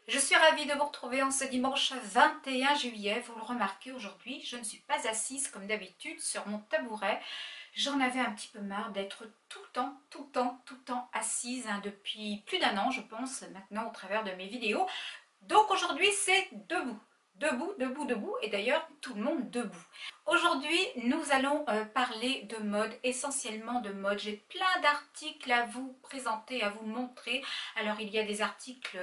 Je suis ravie de vous retrouver en ce dimanche 21 juillet. Vous le remarquez aujourd'hui, je ne suis pas assise comme d'habitude sur mon tabouret. J'en avais un petit peu marre d'être tout le temps assise depuis plus d'un an, je pense, maintenant au travers de mes vidéos. Donc aujourd'hui, c'est debout. Debout, et d'ailleurs tout le monde debout. Aujourd'hui, nous allons parler de mode, essentiellement de mode. J'ai plein d'articles à vous présenter, à vous montrer. Alors il y a des articles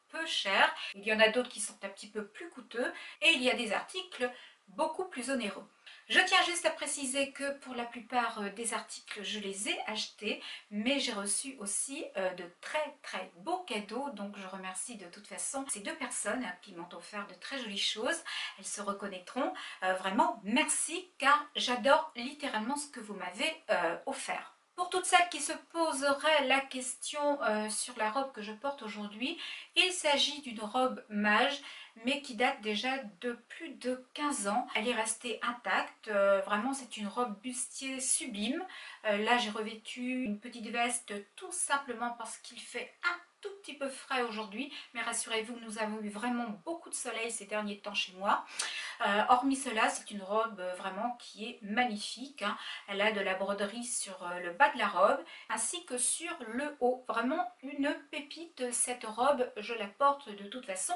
peu chers, il y en a d'autres qui sont un petit peu plus coûteux, et il y a des articles beaucoup plus onéreux. Je tiens juste à préciser que pour la plupart des articles, je les ai achetés, mais j'ai reçu aussi de très beaux cadeaux, donc je remercie de toute façon ces deux personnes qui m'ont offert de très jolies choses. Elles se reconnaîtront. Vraiment, merci, car j'adore littéralement ce que vous m'avez offert. Pour toutes celles qui se poseraient la question sur la robe que je porte aujourd'hui, il s'agit d'une robe mage, mais qui date déjà de plus de 15 ans. Elle est restée intacte, vraiment c'est une robe bustier sublime. Là j'ai revêtu une petite veste tout simplement parce qu'il fait un tout petit peu frais aujourd'hui, mais rassurez-vous, nous avons eu vraiment beaucoup de soleil ces derniers temps chez moi. Hormis cela, c'est une robe vraiment qui est magnifique, hein. Elle a de la broderie sur le bas de la robe ainsi que sur le haut. Vraiment une pépite, cette robe, je la porte de toute façon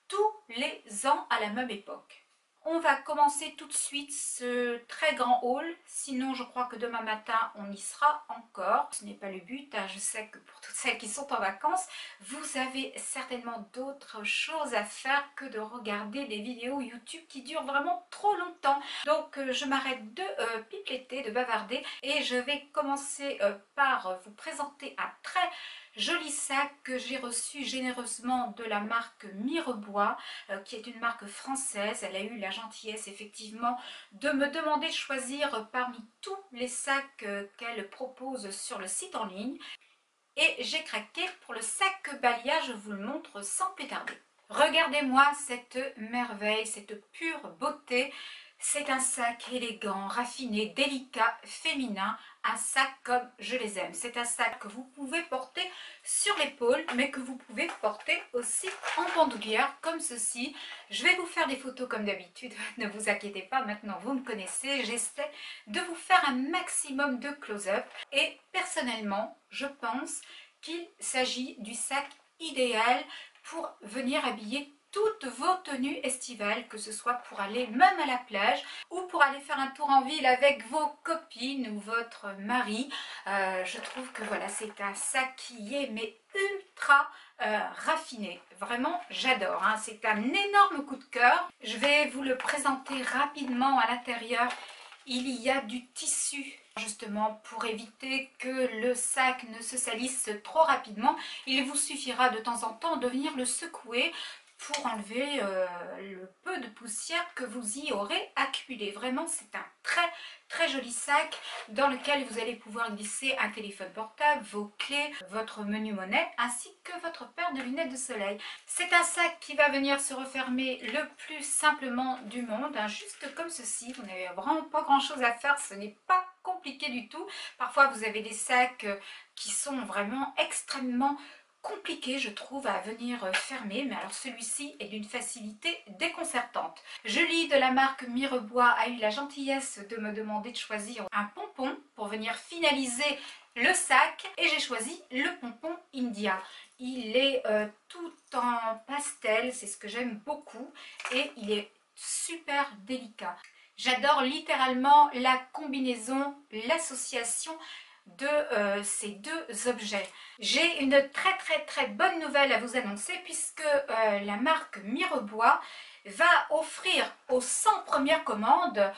tous les ans à la même époque. On va commencer tout de suite ce très grand haul, sinon je crois que demain matin on y sera encore. Ce n'est pas le but, hein. Je sais que pour toutes celles qui sont en vacances, vous avez certainement d'autres choses à faire que de regarder des vidéos YouTube qui durent vraiment trop longtemps. Donc je m'arrête de pipeletter, de bavarder, et je vais commencer par vous présenter un très joli sac que j'ai reçu généreusement de la marque Mirebois, qui est une marque française. Elle a eu la gentillesse effectivement de me demander de choisir parmi tous les sacs qu'elle propose sur le site en ligne. Et j'ai craqué pour le sac Balia, je vous le montre sans plus tarder. Regardez-moi cette merveille, cette pure beauté. C'est un sac élégant, raffiné, délicat, féminin, un sac comme je les aime. C'est un sac que vous pouvez porter sur l'épaule, mais que vous pouvez porter aussi en bandoulière, comme ceci. Je vais vous faire des photos comme d'habitude, ne vous inquiétez pas, maintenant vous me connaissez. J'essaie de vous faire un maximum de close-up, et personnellement, je pense qu'il s'agit du sac idéal pour venir habiller toutes vos tenues estivales, que ce soit pour aller même à la plage ou pour aller faire un tour en ville avec vos copines ou votre mari. Je trouve que voilà, c'est un sac qui est mais ultra raffiné. Vraiment, j'adore, hein. C'est un énorme coup de cœur. Je vais vous le présenter rapidement. À l'intérieur, il y a du tissu. Justement, pour éviter que le sac ne se salisse trop rapidement, il vous suffira de temps en temps de venir le secouer pour enlever le peu de poussière que vous y aurez accumulé. Vraiment, c'est un très joli sac dans lequel vous allez pouvoir glisser un téléphone portable, vos clés, votre menu monnaie ainsi que votre paire de lunettes de soleil. C'est un sac qui va venir se refermer le plus simplement du monde, hein, juste comme ceci. Vous n'avez vraiment pas grand chose à faire, ce n'est pas compliqué du tout. Parfois vous avez des sacs qui sont vraiment extrêmement compliqué, je trouve, à venir fermer, mais alors celui-ci est d'une facilité déconcertante. Julie de la marque Mirebois a eu la gentillesse de me demander de choisir un pompon pour venir finaliser le sac, et j'ai choisi le pompon India. Il est tout en pastel, c'est ce que j'aime beaucoup, et il est super délicat. J'adore littéralement la combinaison, l'association de ces deux objets. J'ai une très bonne nouvelle à vous annoncer, puisque la marque Mirebois va offrir aux 100 premières commandes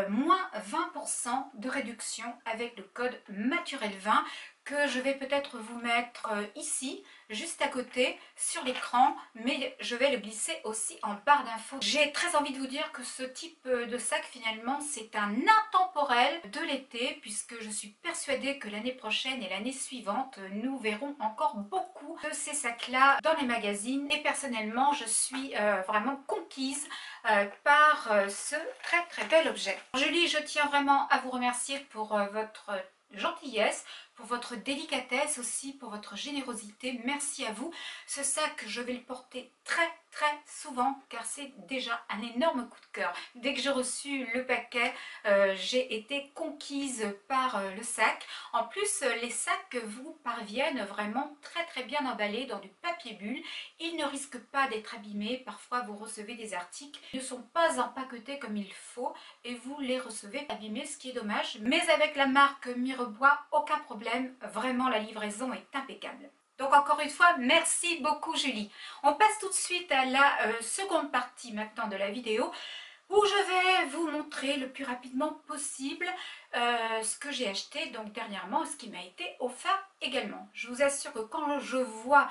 moins 20% de réduction avec le code Maturel20, que je vais peut-être vous mettre ici, juste à côté, sur l'écran, mais je vais le glisser aussi en barre d'infos. J'ai très envie de vous dire que ce type de sac, finalement, c'est un intemporel de l'été, puisque je suis persuadée que l'année prochaine et l'année suivante, nous verrons encore beaucoup de ces sacs-là dans les magazines. Et personnellement, je suis vraiment conquise par ce très bel objet. Julie, je tiens vraiment à vous remercier pour votre gentillesse, pour votre délicatesse aussi, pour votre générosité. Merci à vous. Ce sac, je vais le porter très souvent car c'est déjà un énorme coup de cœur. Dès que j'ai reçu le paquet, j'ai été conquise par le sac. En plus, les sacs vous parviennent vraiment très bien emballés dans du papier bulle. Ils ne risquent pas d'être abîmés. Parfois, vous recevez des articles qui ne sont pas empaquetés comme il faut et vous les recevez abîmés, ce qui est dommage. Mais avec la marque Mirebois, aucun problème. Vraiment, la livraison est impeccable. Donc encore une fois, merci beaucoup Julie. On passe tout de suite à la seconde partie maintenant de la vidéo où je vais vous montrer le plus rapidement possible ce que j'ai acheté donc dernièrement, ce qui m'a été offert également. Je vous assure que quand je vois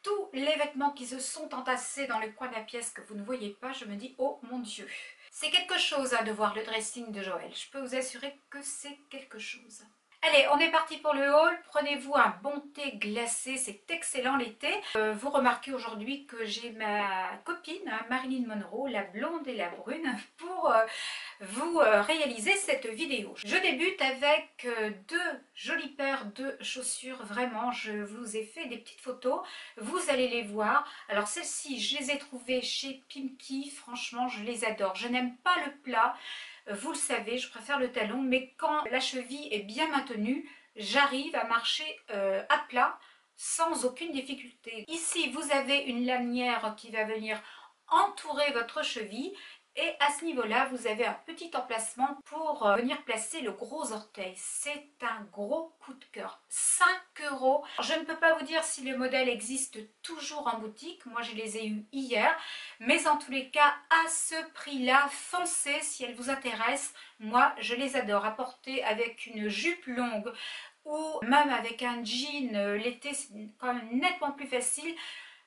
tous les vêtements qui se sont entassés dans le coin de la pièce que vous ne voyez pas, je me dis oh mon Dieu. C'est quelque chose de voir le dressing de Joël. Je peux vous assurer que c'est quelque chose. Allez, on est parti pour le haul. Prenez-vous un bon thé glacé, c'est excellent l'été. Vous remarquez aujourd'hui que j'ai ma copine, Marilyn Monroe, la blonde et la brune, pour vous réaliser cette vidéo. Je débute avec deux jolies paires de chaussures. Vraiment, je vous ai fait des petites photos. Vous allez les voir. Alors celles-ci, je les ai trouvées chez Pimkie. Franchement, je les adore. Je n'aime pas le plat. Vous le savez, je préfère le talon, mais quand la cheville est bien maintenue, j'arrive à marcher à plat sans aucune difficulté. Ici, vous avez une lanière qui va venir entourer votre cheville et à ce niveau-là, vous avez un petit emplacement pour venir placer le gros orteil. C'est un gros coup de cœur. 5 €. Je ne peux pas vous dire si le modèle existe toujours en boutique. Moi, je les ai eus hier. Mais en tous les cas, à ce prix-là, foncez si elles vous intéressent. Moi, je les adore. À porter avec une jupe longue ou même avec un jean l'été, c'est quand même nettement plus facile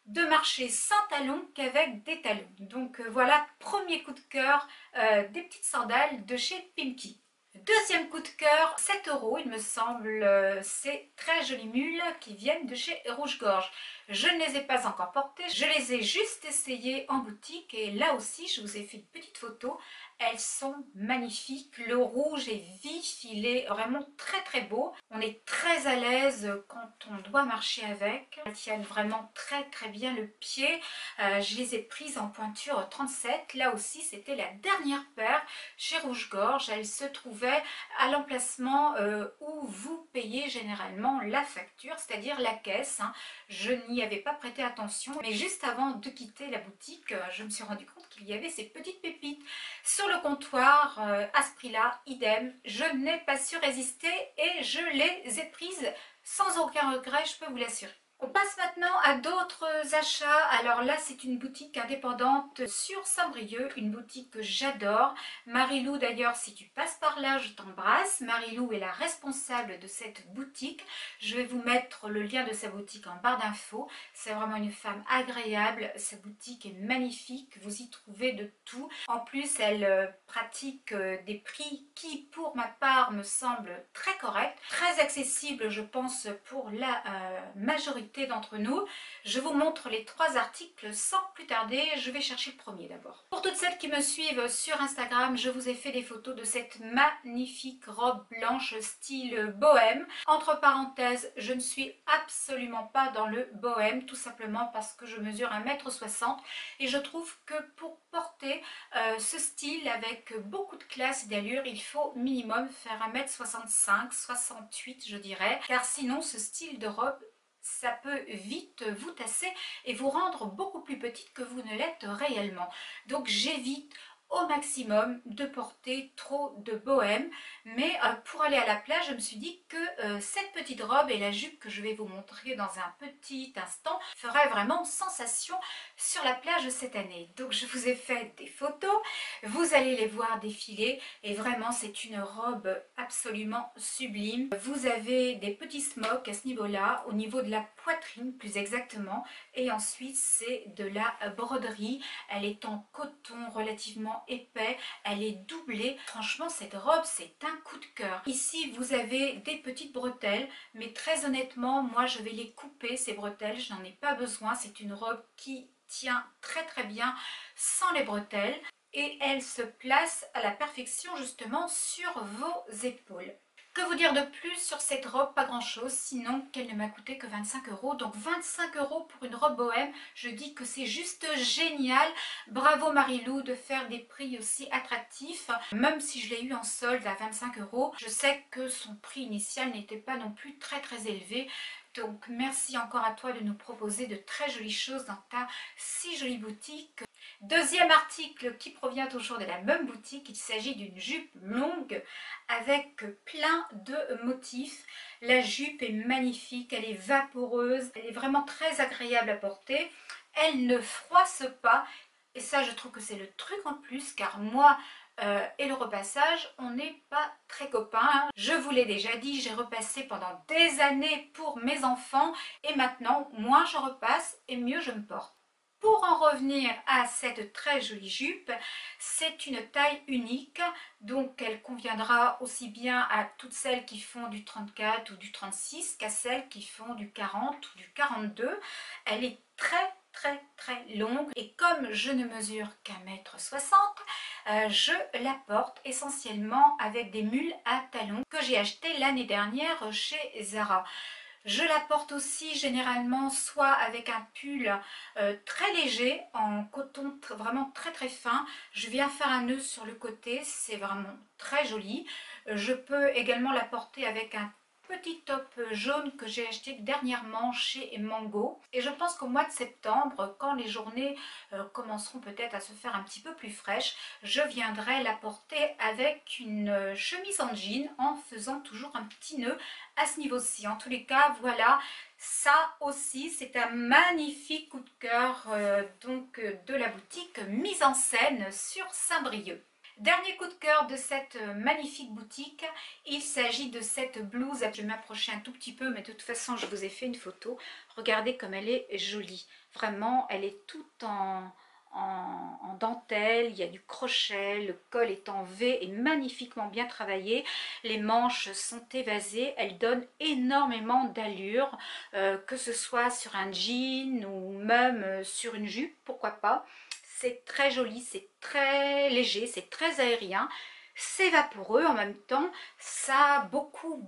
de marcher sans talons qu'avec des talons. Donc voilà, premier coup de cœur, des petites sandales de chez Pimkie. Deuxième coup de cœur, 7 € il me semble, ces très jolies mules qui viennent de chez Rouge-Gorge. Je ne les ai pas encore portées, je les ai juste essayées en boutique et là aussi je vous ai fait une petite photo. Elles sont magnifiques, le rouge est vif, il est vraiment très beau. On est très à l'aise quand on doit marcher avec. Elles tiennent vraiment très bien le pied. Je les ai prises en pointure 37. Là aussi, c'était la dernière paire chez Rouge-Gorge. Elle se trouvait à l'emplacement où vous payez généralement la facture, c'est-à-dire la caisse. Je n'y avais pas prêté attention, mais juste avant de quitter la boutique, je me suis rendu compte qu'il y avait ces petites pépites sur le comptoir. À ce prix-là, idem, je n'ai pas su résister et je les ai prises sans aucun regret, je peux vous l'assurer. On passe maintenant à d'autres achats. Alors là, c'est une boutique indépendante sur Saint-Brieuc, une boutique que j'adore. Marilou, d'ailleurs, si tu passes par là, je t'embrasse. Marilou est la responsable de cette boutique. Je vais vous mettre le lien de sa boutique en barre d'infos. C'est vraiment une femme agréable. Sa boutique est magnifique. Vous y trouvez de tout. En plus, elle pratique des prix qui, pour ma part, me semblent très corrects. Très accessibles, je pense, pour la majorité d'entre nous. Je vous montre les 3 articles sans plus tarder. Je vais chercher le premier d'abord. Pour toutes celles qui me suivent sur Instagram, je vous ai fait des photos de cette magnifique robe blanche style bohème. Entre parenthèses, je ne suis absolument pas dans le bohème, tout simplement parce que je mesure 1,60 m et je trouve que pour porter ce style avec beaucoup de classe et d'allure, il faut minimum faire 1,65 m, 68 je dirais, car sinon ce style de robe ça peut vite vous tasser et vous rendre beaucoup plus petite que vous ne l'êtes réellement. Donc j'évite au maximum de porter trop de bohème, mais pour aller à la plage, je me suis dit que cette petite robe et la jupe que je vais vous montrer dans un petit instant feraient vraiment sensation sur la plage cette année. Donc je vous ai fait des photos, vous allez les voir défiler et vraiment c'est une robe absolument sublime. Vous avez des petits smocks à ce niveau-là, au niveau de la poitrine plus exactement, et ensuite c'est de la broderie. Elle est en coton relativement épais, elle est doublée. Franchement, cette robe, c'est un coup de cœur. Ici, vous avez des petites bretelles, mais très honnêtement, moi, je vais les couper, ces bretelles. Je n'en ai pas besoin. C'est une robe qui tient très bien sans les bretelles. Et elle se place à la perfection, justement, sur vos épaules. Que vous dire de plus sur cette robe? Pas grand chose, sinon qu'elle ne m'a coûté que 25 €. Donc 25 € pour une robe bohème, je dis que c'est juste génial. Bravo Marilou de faire des prix aussi attractifs. Même si je l'ai eu en solde à 25 €, je sais que son prix initial n'était pas non plus très élevé. Donc merci encore à toi de nous proposer de très jolies choses dans ta si jolie boutique. Deuxième article qui provient toujours de la même boutique, il s'agit d'une jupe longue avec plein de motifs. La jupe est magnifique, elle est vaporeuse, elle est vraiment très agréable à porter. Elle ne froisse pas et ça je trouve que c'est le truc en plus car moi et le repassage, on n'est pas très copains. Je vous l'ai déjà dit, j'ai repassé pendant des années pour mes enfants et maintenant, moins je repasse et mieux je me porte. Pour en revenir à cette très jolie jupe, c'est une taille unique, donc elle conviendra aussi bien à toutes celles qui font du 34 ou du 36 qu'à celles qui font du 40 ou du 42. Elle est très longue et comme je ne mesure qu'1,60 m, je la porte essentiellement avec des mules à talons que j'ai acheté l'année dernière chez Zara. Je la porte aussi généralement soit avec un pull très léger en coton vraiment très fin. Je viens faire un nœud sur le côté, c'est vraiment très joli. Je peux également la porter avec un petit top jaune que j'ai acheté dernièrement chez Mango. Et je pense qu'au mois de septembre, quand les journées commenceront peut-être à se faire un petit peu plus fraîches, je viendrai la porter avec une chemise en jean en faisant toujours un petit nœud à ce niveau-ci. En tous les cas, voilà, ça aussi c'est un magnifique coup de cœur de la boutique Mise en Scène sur Saint-Brieuc. Dernier coup de cœur de cette magnifique boutique, il s'agit de cette blouse. Je vais m'approcher un tout petit peu, mais de toute façon je vous ai fait une photo. Regardez comme elle est jolie. Vraiment, elle est toute en dentelle, il y a du crochet, le col est en V et magnifiquement bien travaillé. Les manches sont évasées, elles donnent énormément d'allure, que ce soit sur un jean ou même sur une jupe, pourquoi pas. C'est très joli, c'est très léger, c'est très aérien, c'est vaporeux en même temps, ça a beaucoup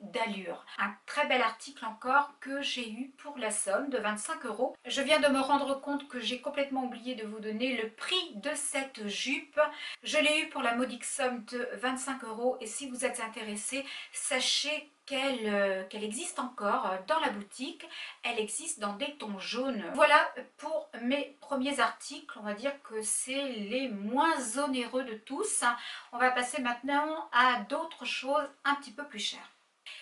d'allure. Un très bel article encore que j'ai eu pour la somme de 25 €. Je viens de me rendre compte que j'ai complètement oublié de vous donner le prix de cette jupe. Je l'ai eu pour la modique somme de 25 € et si vous êtes intéressé, sachez qu'elle existe encore dans la boutique. Elle existe dans des tons jaunes. Voilà pour mes premiers articles. On va dire que c'est les moins onéreux de tous. On va passer maintenant à d'autres choses un petit peu plus chères.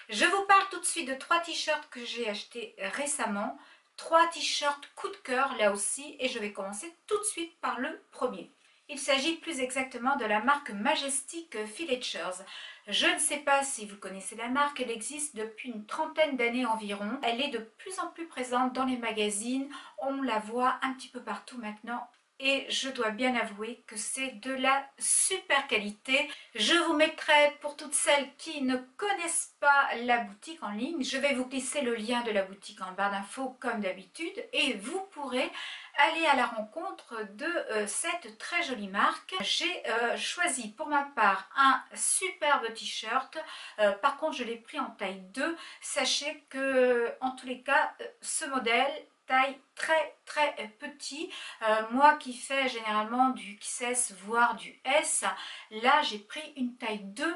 Je vous parle tout de suite de 3 t-shirts que j'ai achetés récemment. 3 t-shirts coup de cœur là aussi et je vais commencer tout de suite par le premier. Il s'agit plus exactement de la marque Majestic Filetures. Je ne sais pas si vous connaissez la marque, elle existe depuis une trentaine d'années environ. Elle est de plus en plus présente dans les magazines, on la voit un petit peu partout maintenant. Et je dois bien avouer que c'est de la super qualité. Je vous mettrai, pour toutes celles qui ne connaissent pas la boutique en ligne, je vais vous glisser le lien de la boutique en barre d'infos comme d'habitude et vous pourrez aller à la rencontre de cette très jolie marque. J'ai choisi pour ma part un superbe t-shirt. Par contre, je l'ai pris en taille 2. Sachez que, en tous les cas, ce modèle taille très petit, moi qui fais généralement du XS voire du S, là j'ai pris une taille 2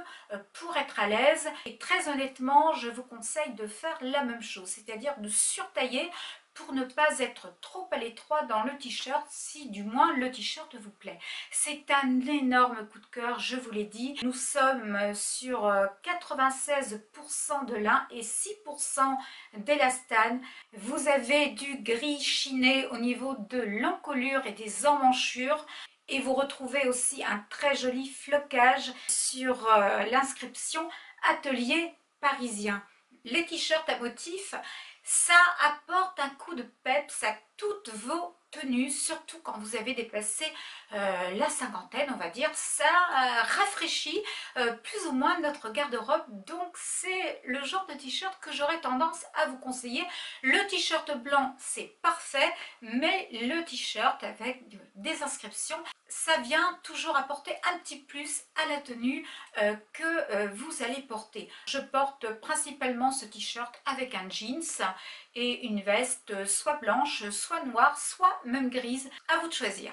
pour être à l'aise et très honnêtement je vous conseille de faire la même chose, c'est-à-dire de surtailler pour ne pas être trop à l'étroit dans le t-shirt, si du moins le t-shirt vous plaît. C'est un énorme coup de cœur, je vous l'ai dit. Nous sommes sur 96% de lin et 6% d'élastane. Vous avez du gris chiné au niveau de l'encolure et des emmanchures. Et vous retrouvez aussi un très joli flocage sur l'inscription Atelier parisien. Les t-shirts à motifs, ça apporte un coup de peps à toutes vos tenue, surtout quand vous avez dépassé la cinquantaine, on va dire. Ça rafraîchit plus ou moins notre garde-robe, donc c'est le genre de t-shirt que j'aurais tendance à vous conseiller. Le t-shirt blanc, c'est parfait, mais le t-shirt avec des inscriptions, ça vient toujours apporter un petit plus à la tenue que vous allez porter. Je porte principalement ce t-shirt avec un jeans et une veste soit blanche, soit noire, soit même grise, à vous de choisir.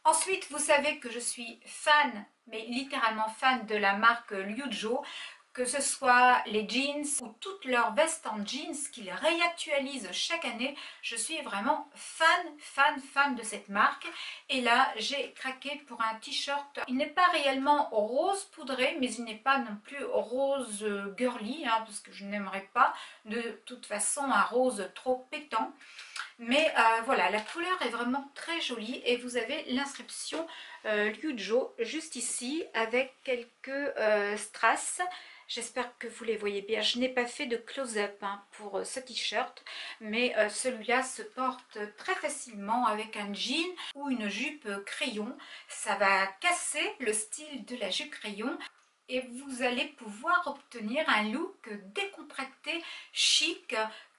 Ensuite, vous savez que je suis fan, mais littéralement fan de la marque Liujo, que ce soit les jeans ou toutes leurs vestes en jeans qu'ils réactualisent chaque année. Je suis vraiment fan de cette marque. Et là, j'ai craqué pour un t-shirt. Il n'est pas réellement rose poudré, mais il n'est pas non plus rose girly, hein, parce que je n'aimerais pas de toute façon un rose trop pétant. Mais voilà, la couleur est vraiment très jolie et vous avez l'inscription Liujo juste ici avec quelques strass. J'espère que vous les voyez bien. Je n'ai pas fait de close-up hein, pour ce t-shirt, mais celui-là se porte très facilement avec un jean ou une jupe crayon. Ça va casser le style de la jupe crayon et vous allez pouvoir obtenir un look décontracté, chic,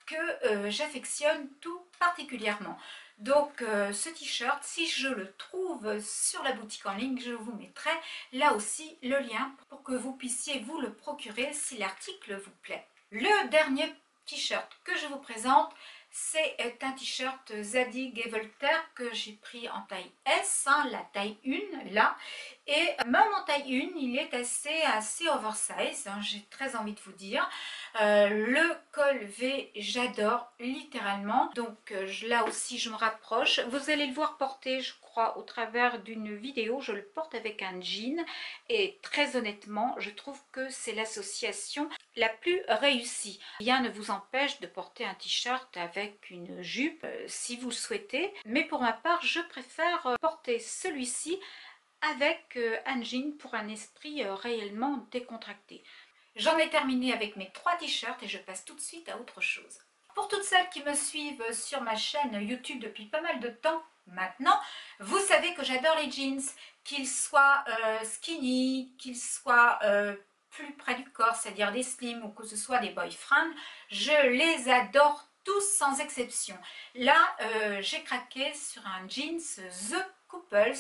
que j'affectionne tout particulièrement. Donc ce t-shirt, si je le trouve sur la boutique en ligne, je vous mettrai là aussi le lien pour que vous puissiez vous le procurer si l'article vous plaît. Le dernier t-shirt que je vous présente, c'est un t-shirt Zadig & Voltaire que j'ai pris en taille S, hein, la taille 1 là. Et même en taille 1, il est assez oversize, hein, j'ai très envie de vous dire. Le col V, j'adore littéralement. Donc là aussi, je me rapproche. Vous allez le voir porter, je crois, au travers d'une vidéo. Je le porte avec un jean. Et très honnêtement, je trouve que c'est l'association la plus réussie. Rien ne vous empêche de porter un t-shirt avec une jupe si vous le souhaitez. Mais pour ma part, je préfère porter celui-ci avec un jean pour un esprit réellement décontracté. J'en ai terminé avec mes 3 t-shirts et je passe tout de suite à autre chose. Pour toutes celles qui me suivent sur ma chaîne YouTube depuis pas mal de temps maintenant, vous savez que j'adore les jeans, qu'ils soient skinny, qu'ils soient plus près du corps, c'est-à-dire des slim ou que ce soit des boyfriends, je les adore tous sans exception. Là, j'ai craqué sur un jeans The Couples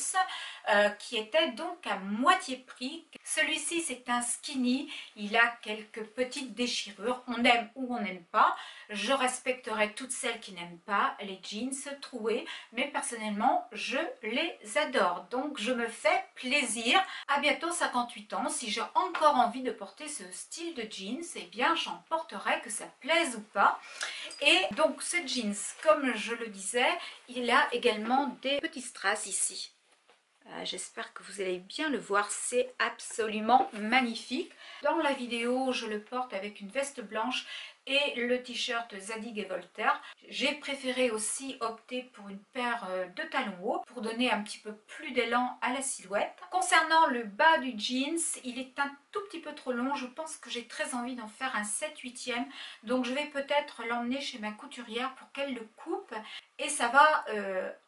qui était donc à moitié prix. Celui-ci c'est un skinny, il a quelques petites déchirures, on aime ou on n'aime pas. Je respecterai toutes celles qui n'aiment pas les jeans troués, mais personnellement je les adore, donc je me fais plaisir. À bientôt 58 ans, si j'ai encore envie de porter ce style de jeans, eh bien j'en porterai, que ça plaise ou pas. Et donc ce jeans, comme je le disais, il a également des petits strass ici. J'espère que vous allez bien le voir, c'est absolument magnifique. Dans la vidéo, je le porte avec une veste blanche et le t-shirt Zadig & Voltaire. J'ai préféré aussi opter pour une paire de talons hauts pour donner un petit peu plus d'élan à la silhouette. Concernant le bas du jeans, il est un tout petit peu trop long. Je pense que j'ai très envie d'en faire un 7/8e. Donc je vais peut-être l'emmener chez ma couturière pour qu'elle le coupe. Et ça va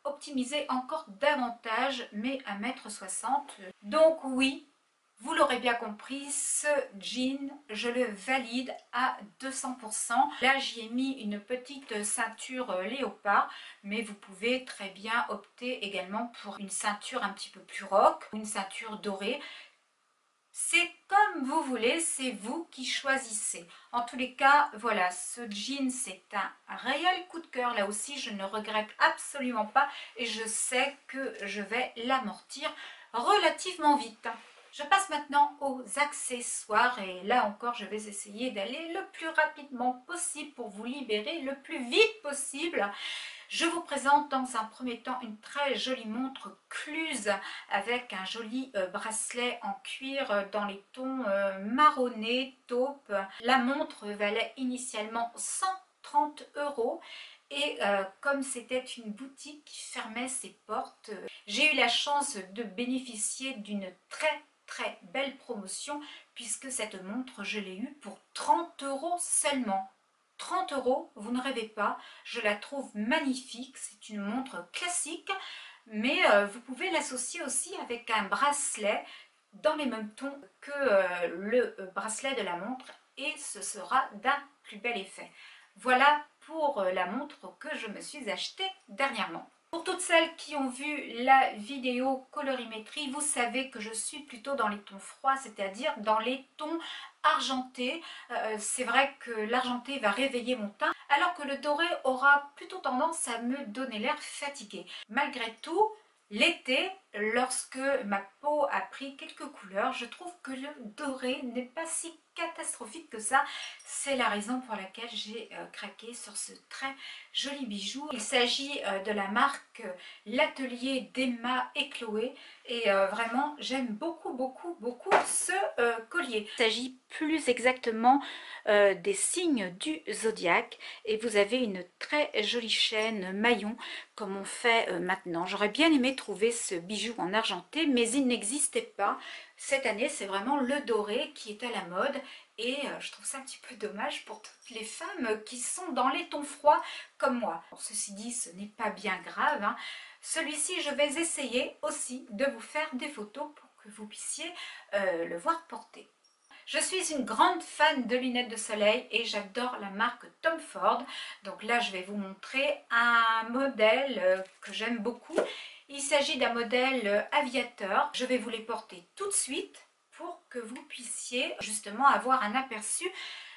optimiser encore davantage mes 1,60 m. Donc oui, vous l'aurez bien compris, ce jean, je le valide à 200%. Là, j'y ai mis une petite ceinture léopard, mais vous pouvez très bien opter également pour une ceinture un petit peu plus rock, une ceinture dorée. C'est comme vous voulez, c'est vous qui choisissez. En tous les cas, voilà, ce jean, c'est un réel coup de cœur. Là aussi, je ne regrette absolument pas et je sais que je vais l'amortir relativement vite. Je passe maintenant aux accessoires et là encore je vais essayer d'aller le plus rapidement possible pour vous libérer le plus vite possible. Je vous présente dans un premier temps une très jolie montre Cluse avec un joli bracelet en cuir dans les tons marronné, taupe. La montre valait initialement 130 € et comme c'était une boutique qui fermait ses portes, j'ai eu la chance de bénéficier d'une très belle promotion puisque cette montre je l'ai eue pour 30 € seulement. 30 €, vous ne rêvez pas, je la trouve magnifique, c'est une montre classique, mais vous pouvez l'associer aussi avec un bracelet dans les mêmes tons que le bracelet de la montre et ce sera d'un plus bel effet. Voilà pour la montre que je me suis achetée dernièrement. Pour toutes celles qui ont vu la vidéo colorimétrie, vous savez que je suis plutôt dans les tons froids, c'est-à-dire dans les tons argentés. C'est vrai que l'argenté va réveiller mon teint, alors que le doré aura plutôt tendance à me donner l'air fatigué. Malgré tout, l'été, lorsque ma peau a pris quelques couleurs, je trouve que le doré n'est pas si catastrophique que ça. C'est la raison pour laquelle j'ai craqué sur ce très joli bijou. Il s'agit de la marque L'Atelier d'Emma et Chloé et vraiment j'aime beaucoup ce collier. Il s'agit plus exactement des signes du zodiaque et vous avez une très jolie chaîne maillon comme on fait maintenant. J'aurais bien aimé trouver ce bijou en argenté mais il n'existait pas. Cette année c'est vraiment le doré qui est à la mode et je trouve ça un petit peu dommage pour toutes les femmes qui sont dans les tons froids comme moi. Bon, ceci dit, ce n'est pas bien grave, hein. Celui-ci, je vais essayer aussi de vous faire des photos pour que vous puissiez le voir porter. Je suis une grande fan de lunettes de soleil et j'adore la marque Tom Ford. Donc là, je vais vous montrer un modèle que j'aime beaucoup. Il s'agit d'un modèle aviateur. Je vais vous les porter tout de suite pour que vous puissiez justement avoir un aperçu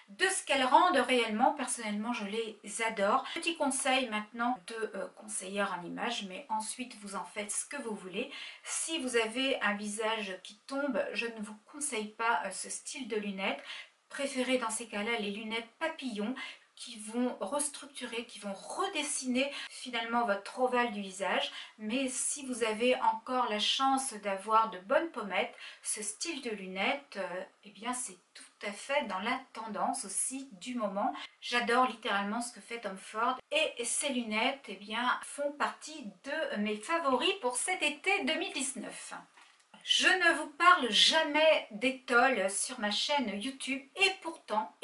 de ce qu'elles rendent réellement. Personnellement, je les adore. Petit conseil maintenant de conseillère en image, mais ensuite vous en faites ce que vous voulez. Si vous avez un visage qui tombe, je ne vous conseille pas ce style de lunettes. Préférez dans ces cas-là les lunettes papillons qui vont restructurer, qui vont redessiner finalement votre ovale du visage. Mais si vous avez encore la chance d'avoir de bonnes pommettes, ce style de lunettes, eh bien c'est tout à fait dans la tendance aussi du moment. J'adore littéralement ce que fait Tom Ford et ces lunettes eh bien, font partie de mes favoris pour cet été 2019. Je ne vous parle jamais d'étole sur ma chaîne YouTube et pourtant,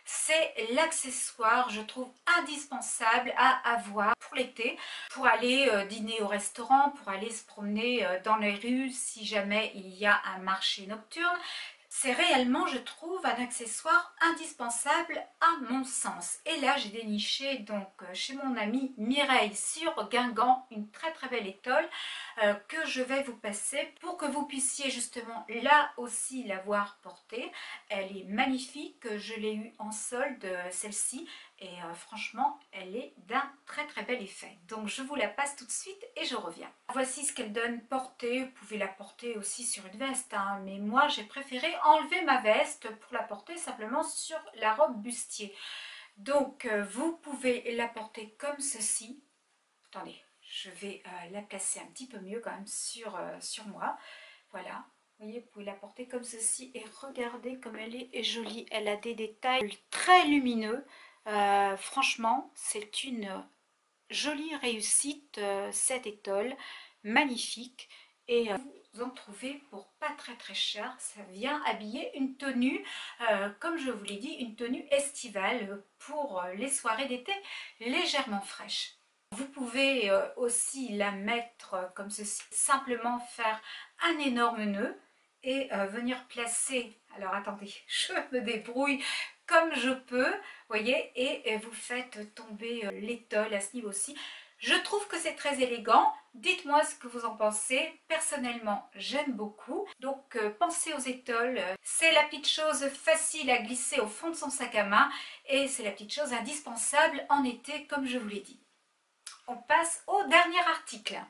c'est l'accessoire, je trouve, indispensable à avoir pour l'été, pour aller dîner au restaurant, pour aller se promener dans les rues si jamais il y a un marché nocturne. C'est réellement, je trouve, un accessoire indispensable à mon sens. Et là, j'ai déniché donc chez mon amie Mireille sur Guingamp une très belle étole que je vais vous passer pour que vous puissiez justement là aussi la voir portée. Elle est magnifique, je l'ai eue en solde celle-ci et franchement elle est d'un très bel effet. Donc je vous la passe tout de suite et je reviens. Voici ce qu'elle donne portée. Vous pouvez la porter aussi sur une veste, hein, mais moi j'ai préféré enlever ma veste pour la porter simplement sur la robe bustier. Donc vous pouvez la porter comme ceci. Attendez, je vais la placer un petit peu mieux quand même sur moi. Voilà, vous voyez, vous pouvez la porter comme ceci et regardez comme elle est jolie. Elle a des détails très lumineux. Franchement, c'est une jolie réussite cette étole, magnifique. Et vous en trouvez pour pas très cher. Ça vient habiller une tenue, comme je vous l'ai dit, une tenue estivale pour les soirées d'été légèrement fraîches. Vous pouvez aussi la mettre comme ceci, simplement faire un énorme nœud et venir placer, alors attendez, je me débrouille comme je peux, voyez, et vous faites tomber l'étole à ce niveau-ci. Je trouve que c'est très élégant, dites-moi ce que vous en pensez. Personnellement, j'aime beaucoup. Donc pensez aux étoles, c'est la petite chose facile à glisser au fond de son sac à main et c'est la petite chose indispensable en été comme je vous l'ai dit. On passe au dernier article.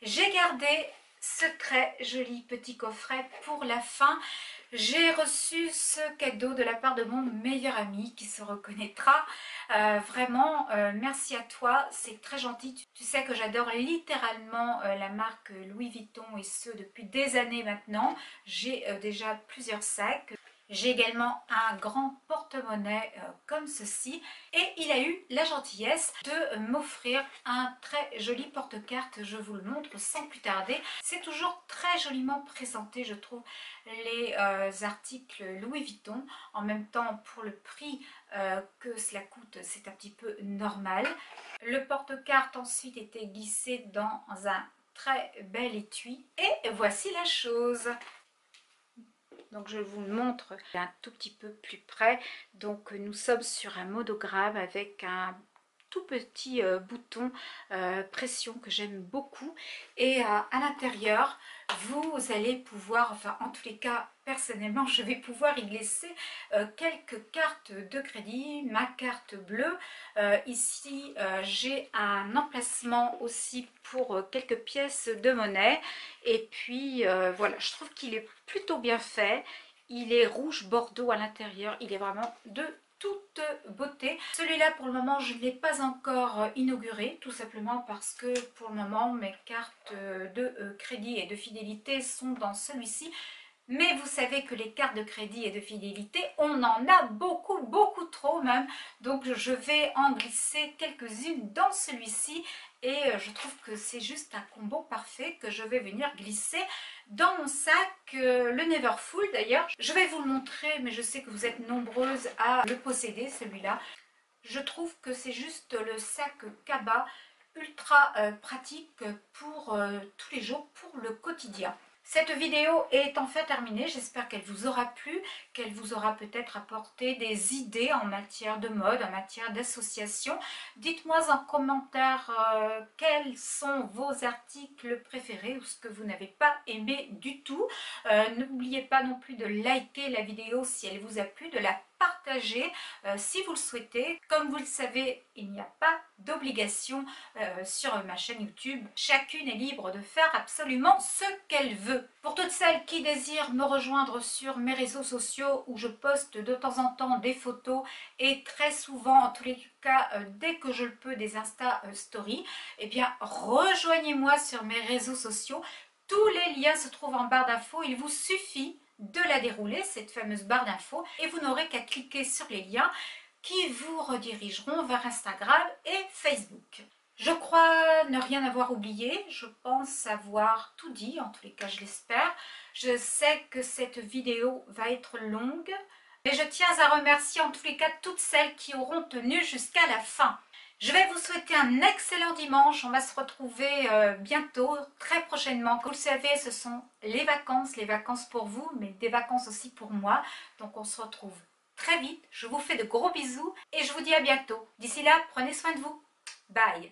J'ai gardé ce très joli petit coffret pour la fin. J'ai reçu ce cadeau de la part de mon meilleur ami qui se reconnaîtra. Vraiment, merci à toi, c'est très gentil. Tu sais que j'adore littéralement la marque Louis Vuitton et ce depuis des années maintenant. J'ai déjà plusieurs sacs. J'ai également un grand porte-monnaie comme ceci et il a eu la gentillesse de m'offrir un très joli porte-carte. Je vous le montre sans plus tarder. C'est toujours très joliment présenté, je trouve, les articles Louis Vuitton. En même temps, pour le prix que cela coûte, c'est un petit peu normal. Le porte-carte ensuite était glissé dans un très bel étui et voici la chose. Donc je vous le montre un tout petit peu plus près. Donc nous sommes sur un monogramme avec un tout petit bouton pression que j'aime beaucoup. Et à l'intérieur, vous allez pouvoir, enfin en tous les cas, personnellement, je vais pouvoir y glisser quelques cartes de crédit, ma carte bleue. Ici, j'ai un emplacement aussi pour quelques pièces de monnaie. Et puis, voilà, je trouve qu'il est plutôt bien fait. Il est rouge bordeaux à l'intérieur. Il est vraiment de toute beauté. Celui-là, pour le moment, je ne l'ai pas encore inauguré, tout simplement parce que pour le moment, mes cartes de crédit et de fidélité sont dans celui-ci. Mais vous savez que les cartes de crédit et de fidélité, on en a beaucoup, beaucoup trop même. Donc je vais en glisser quelques-unes dans celui-ci. Et je trouve que c'est juste un combo parfait que je vais venir glisser dans mon sac, le Neverfull d'ailleurs. Je vais vous le montrer, mais je sais que vous êtes nombreuses à le posséder, celui-là. Je trouve que c'est juste le sac Kaba ultra pratique pour tous les jours, pour le quotidien. Cette vidéo est enfin terminée, j'espère qu'elle vous aura plu, qu'elle vous aura peut-être apporté des idées en matière de mode, en matière d'association. Dites-moi en commentaire quels sont vos articles préférés ou ce que vous n'avez pas aimé du tout. N'oubliez pas non plus de liker la vidéo si elle vous a plu, de la partager si vous le souhaitez. Comme vous le savez, il n'y a pas d'obligation sur ma chaîne YouTube. Chacune est libre de faire absolument ce qu'elle veut. Pour toutes celles qui désirent me rejoindre sur mes réseaux sociaux où je poste de temps en temps des photos et très souvent, en tous les cas, dès que je le peux, des Insta Stories, eh bien rejoignez-moi sur mes réseaux sociaux. Tous les liens se trouvent en barre d'infos. Il vous suffit de la dérouler, cette fameuse barre d'infos, et vous n'aurez qu'à cliquer sur les liens qui vous redirigeront vers Instagram et Facebook. Je crois ne rien avoir oublié, je pense avoir tout dit, en tous les cas je l'espère. Je sais que cette vidéo va être longue, mais je tiens à remercier en tous les cas toutes celles qui auront tenu jusqu'à la fin. Je vais vous souhaiter un excellent dimanche. On va se retrouver bientôt, très prochainement. Comme vous le savez, ce sont les vacances pour vous, mais des vacances aussi pour moi. Donc on se retrouve très vite. Je vous fais de gros bisous et je vous dis à bientôt. D'ici là, prenez soin de vous. Bye!